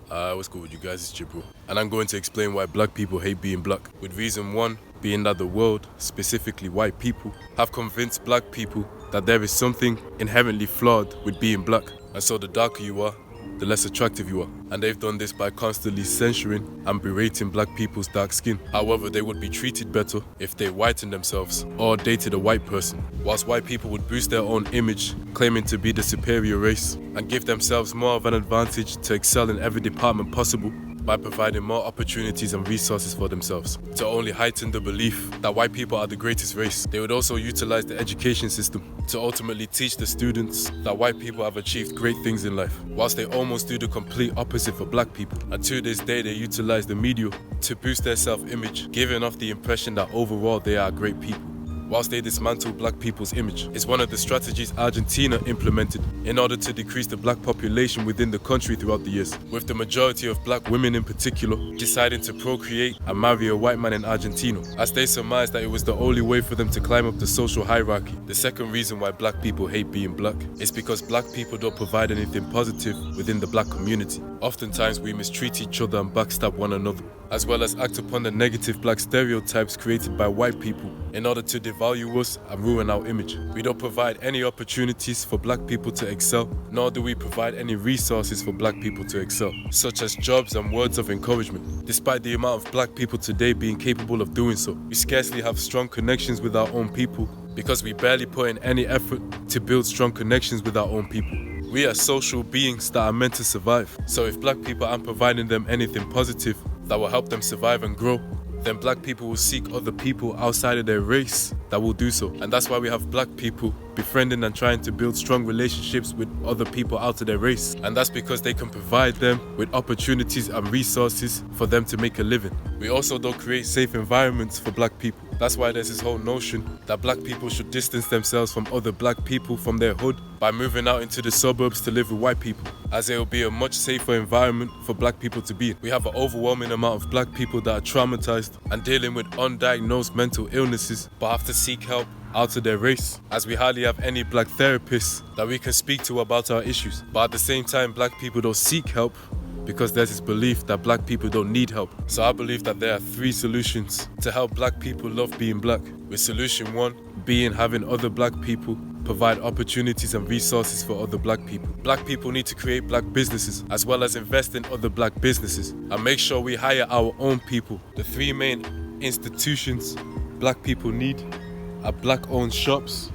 What's good with you guys? It's Jibril, and I'm going to explain why black people hate being black. With reason one being that the world, specifically white people, have convinced black people that there is something inherently flawed with being black, and so the darker you are, the less attractive you are. And they've done this by constantly censoring and berating black people's dark skin. However, they would be treated better if they whitened themselves or dated a white person, whilst white people would boost their own image, claiming to be the superior race, and give themselves more of an advantage to excel in every department possible by providing more opportunities and resources for themselves, to only heighten the belief that white people are the greatest race. They would also utilize the education system to ultimately teach the students that white people have achieved great things in life, whilst they almost do the complete opposite for black people. And to this day, they utilize the media to boost their self-image, giving off the impression that overall they are great people, whilst they dismantle black people's image. It's one of the strategies Argentina implemented in order to decrease the black population within the country throughout the years, with the majority of black women in particular deciding to procreate and marry a white man in Argentina, as they surmised that it was the only way for them to climb up the social hierarchy. The second reason why black people hate being black is because black people don't provide anything positive within the black community. Oftentimes we mistreat each other and backstab one another, as well as act upon the negative black stereotypes created by white people in order to devalue us and ruin our image. We don't provide any opportunities for black people to excel, nor do we provide any resources for black people to excel, such as jobs and words of encouragement. Despite the amount of black people today being capable of doing so, we scarcely have strong connections with our own people because we barely put in any effort to build strong connections with our own people. We are social beings that are meant to survive, so if black people aren't providing them anything positive that will help them survive and grow, then black people will seek other people outside of their race that will do so. And that's why we have black people befriending and trying to build strong relationships with other people out of their race. And that's because they can provide them with opportunities and resources for them to make a living. We also don't create safe environments for black people. That's why there's this whole notion that black people should distance themselves from other black people from their hood by moving out into the suburbs to live with white people, as it will be a much safer environment for black people to be in. We have an overwhelming amount of black people that are traumatized and dealing with undiagnosed mental illnesses but have to seek help out of their race, as we hardly have any black therapists that we can speak to about our issues. But at the same time, black people don't seek help because there's this belief that black people don't need help. So I believe that there are 3 solutions to help black people love being black, with solution 1 being having other black people provide opportunities and resources for other black people. Black people need to create black businesses as well as invest in other black businesses and make sure we hire our own people. The 3 main institutions black people need are black-owned shops,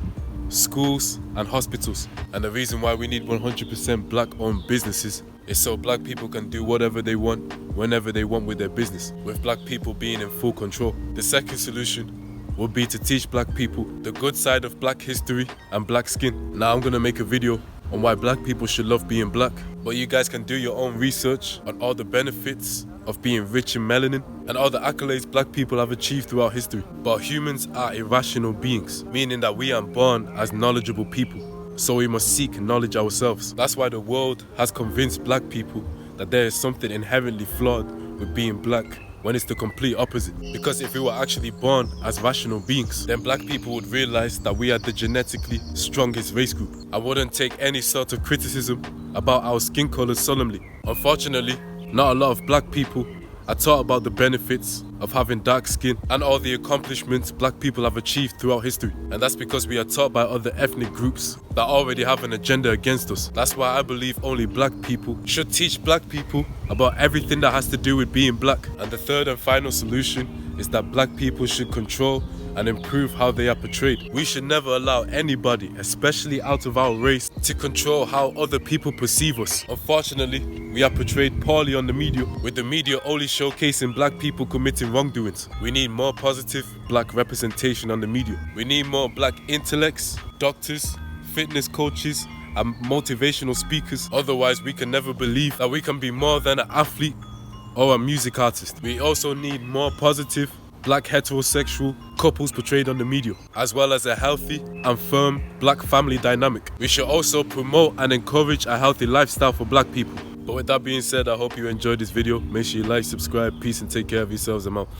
schools and hospitals. And the reason why we need 100% black-owned businesses is so black people can do whatever they want, whenever they want with their business, with black people being in full control. The second solution would be to teach black people the good side of black history and black skin. Now I'm gonna make a video on why black people should love being black, but you guys can do your own research on all the benefits of being rich in melanin and all the accolades black people have achieved throughout history. But humans are irrational beings, meaning that we aren't born as knowledgeable people, so we must seek knowledge ourselves. That's why the world has convinced black people that there is something inherently flawed with being black, when it's the complete opposite. Because if we were actually born as rational beings, then black people would realize that we are the genetically strongest race group and wouldn't take any sort of criticism about our skin color solemnly. Unfortunately, not a lot of black people are taught about the benefits of having dark skin and all the accomplishments black people have achieved throughout history. And that's because we are taught by other ethnic groups that already have an agenda against us. That's why I believe only black people should teach black people about everything that has to do with being black. And the third and final solution is that black people should control and improve how they are portrayed. We should never allow anybody, especially out of our race, to control how other people perceive us. Unfortunately, we are portrayed poorly on the media, with the media only showcasing black people committing wrongdoings. We need more positive black representation on the media. We need more black intellects, doctors, fitness coaches, and motivational speakers. Otherwise, we can never believe that we can be more than an athlete or a music artist. We also need more positive black heterosexual couples portrayed on the media, as well as a healthy and firm black family dynamic. We should also promote and encourage a healthy lifestyle for black people. But with that being said, I hope you enjoyed this video. Make sure you like, subscribe, peace, and take care of yourselves. I'm out.